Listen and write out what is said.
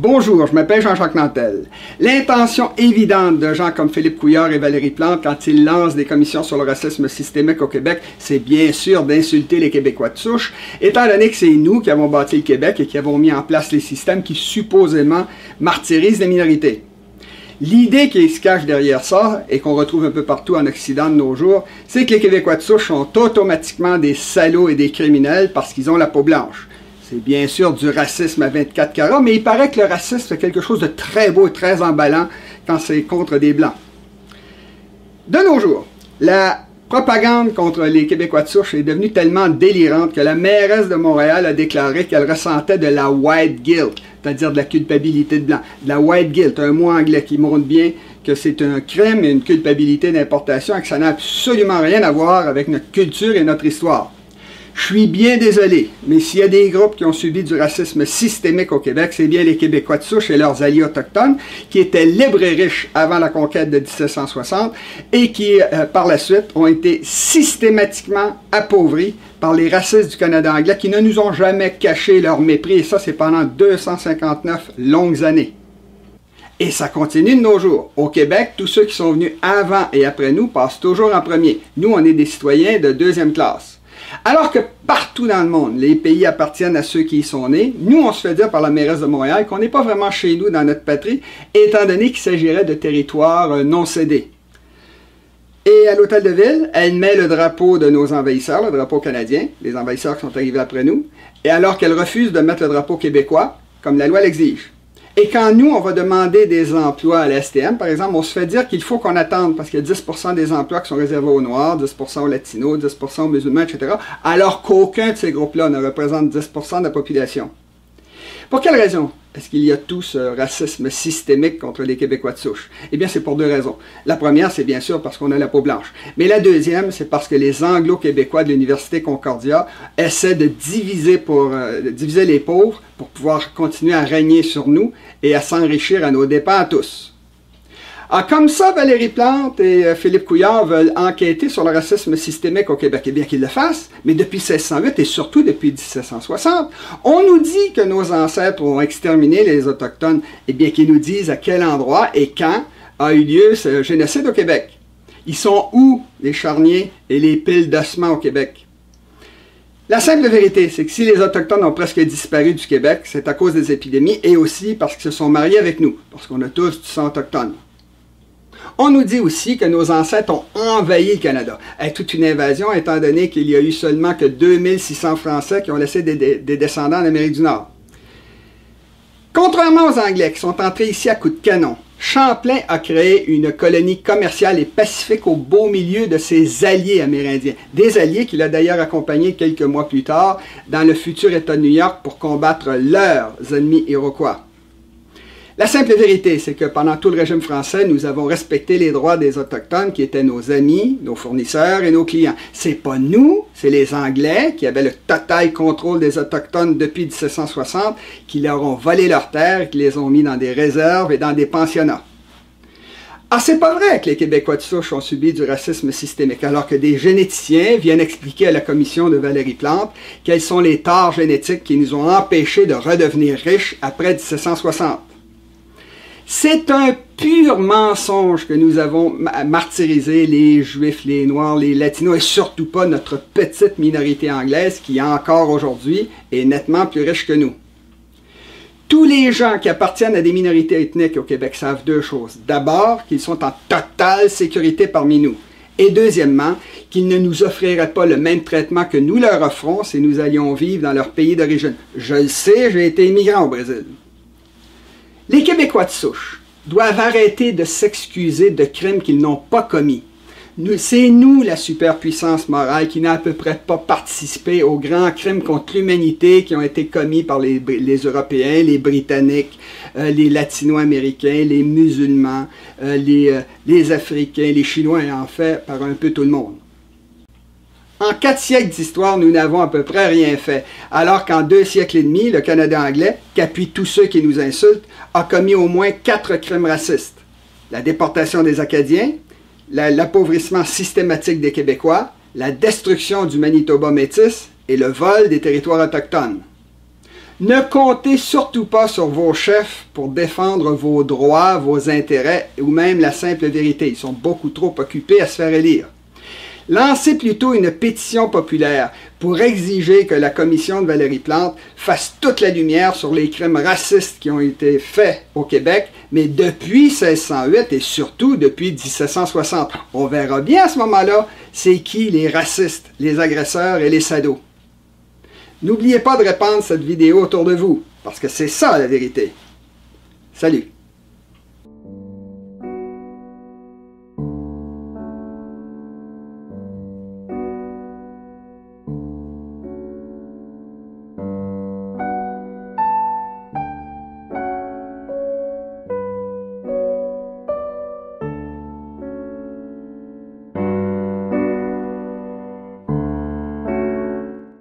Bonjour, je m'appelle Jean-Jacques Nantel. L'intention évidente de gens comme Philippe Couillard et Valérie Plante quand ils lancent des commissions sur le racisme systémique au Québec, c'est bien sûr d'insulter les Québécois de souche, étant donné que c'est nous qui avons bâti le Québec et qui avons mis en place les systèmes qui supposément martyrisent les minorités. L'idée qui se cache derrière ça, et qu'on retrouve un peu partout en Occident de nos jours, c'est que les Québécois de souche sont automatiquement des salauds et des criminels parce qu'ils ont la peau blanche. C'est bien sûr du racisme à 24 carats, mais il paraît que le racisme c'est quelque chose de très beau et très emballant quand c'est contre des Blancs. De nos jours, la propagande contre les Québécois de souche est devenue tellement délirante que la mairesse de Montréal a déclaré qu'elle ressentait de la white guilt, c'est-à-dire de la culpabilité de blanc. De la white guilt, un mot anglais qui montre bien que c'est un crime et une culpabilité d'importation et que ça n'a absolument rien à voir avec notre culture et notre histoire. Je suis bien désolé, mais s'il y a des groupes qui ont subi du racisme systémique au Québec, c'est bien les Québécois de souche et leurs alliés autochtones, qui étaient libres et riches avant la conquête de 1760 et qui, par la suite, ont été systématiquement appauvris par les racistes du Canada anglais qui ne nous ont jamais caché leur mépris, et ça, c'est pendant 259 longues années. Et ça continue de nos jours. Au Québec, tous ceux qui sont venus avant et après nous passent toujours en premier. Nous, on est des citoyens de deuxième classe. Alors que partout dans le monde, les pays appartiennent à ceux qui y sont nés, nous, on se fait dire par la mairesse de Montréal qu'on n'est pas vraiment chez nous dans notre patrie, étant donné qu'il s'agirait de territoires non cédés. Et à l'hôtel de ville, elle met le drapeau de nos envahisseurs, le drapeau canadien, les envahisseurs qui sont arrivés après nous, et alors qu'elle refuse de mettre le drapeau québécois, comme la loi l'exige. Et quand nous, on va demander des emplois à la STM, par exemple, on se fait dire qu'il faut qu'on attende parce qu'il y a 10% des emplois qui sont réservés aux Noirs, 10% aux Latinos, 10% aux musulmans, etc., alors qu'aucun de ces groupes-là ne représente 10% de la population. Pour quelle raison est-ce qu'il y a tout ce racisme systémique contre les Québécois de souche? Eh bien, c'est pour deux raisons. La première, c'est bien sûr parce qu'on a la peau blanche. Mais la deuxième, c'est parce que les Anglo-Québécois de l'Université Concordia essaient de diviser les pauvres pour pouvoir continuer à régner sur nous et à s'enrichir à nos dépens à tous. Ah, comme ça, Valérie Plante et Philippe Couillard veulent enquêter sur le racisme systémique au Québec. Eh bien qu'ils le fassent, mais depuis 1608 et surtout depuis 1760, on nous dit que nos ancêtres ont exterminé les Autochtones. Eh bien qu'ils nous disent à quel endroit et quand a eu lieu ce génocide au Québec. Ils sont où, les charniers et les piles d'ossements au Québec? La simple vérité, c'est que si les Autochtones ont presque disparu du Québec, c'est à cause des épidémies et aussi parce qu'ils se sont mariés avec nous, parce qu'on a tous du sang autochtone. On nous dit aussi que nos ancêtres ont envahi le Canada. Toute une invasion, étant donné qu'il y a eu seulement que 2600 Français qui ont laissé des descendants en Amérique du Nord. Contrairement aux Anglais qui sont entrés ici à coups de canon, Champlain a créé une colonie commerciale et pacifique au beau milieu de ses alliés amérindiens. Des alliés qu'il a d'ailleurs accompagnés quelques mois plus tard dans le futur État de New York pour combattre leurs ennemis iroquois. La simple vérité, c'est que pendant tout le régime français, nous avons respecté les droits des Autochtones qui étaient nos amis, nos fournisseurs et nos clients. C'est pas nous, c'est les Anglais qui avaient le total contrôle des Autochtones depuis 1760, qui leur ont volé leurs terres et qui les ont mis dans des réserves et dans des pensionnats. Ah, c'est pas vrai que les Québécois de souche ont subi du racisme systémique, alors que des généticiens viennent expliquer à la commission de Valérie Plante quels sont les torts génétiques qui nous ont empêchés de redevenir riches après 1760. C'est un pur mensonge que nous avons martyrisé les Juifs, les Noirs, les Latinos et surtout pas notre petite minorité anglaise qui encore aujourd'hui est nettement plus riche que nous. Tous les gens qui appartiennent à des minorités ethniques au Québec savent deux choses. D'abord, qu'ils sont en totale sécurité parmi nous. Et deuxièmement, qu'ils ne nous offriraient pas le même traitement que nous leur offrons si nous allions vivre dans leur pays d'origine. Je le sais, j'ai été immigrant au Brésil. Les Québécois de souche doivent arrêter de s'excuser de crimes qu'ils n'ont pas commis. C'est nous, la superpuissance morale, qui n'a à peu près pas participé aux grands crimes contre l'humanité qui ont été commis par les Européens, les Britanniques, les Latino-Américains, les musulmans, les Africains, les Chinois et en fait par un peu tout le monde. En 4 siècles d'histoire, nous n'avons à peu près rien fait, alors qu'en 2 siècles et demi, le Canada anglais, qui appuie tous ceux qui nous insultent, a commis au moins 4 crimes racistes. La déportation des Acadiens, l'appauvrissement systématique des Québécois, la destruction du Manitoba métis et le vol des territoires autochtones. Ne comptez surtout pas sur vos chefs pour défendre vos droits, vos intérêts ou même la simple vérité. Ils sont beaucoup trop occupés à se faire élire. Lancez plutôt une pétition populaire pour exiger que la commission de Valérie Plante fasse toute la lumière sur les crimes racistes qui ont été faits au Québec, mais depuis 1608 et surtout depuis 1760. On verra bien à ce moment-là c'est qui les racistes, les agresseurs et les sadauds. N'oubliez pas de répandre cette vidéo autour de vous, parce que c'est ça la vérité. Salut!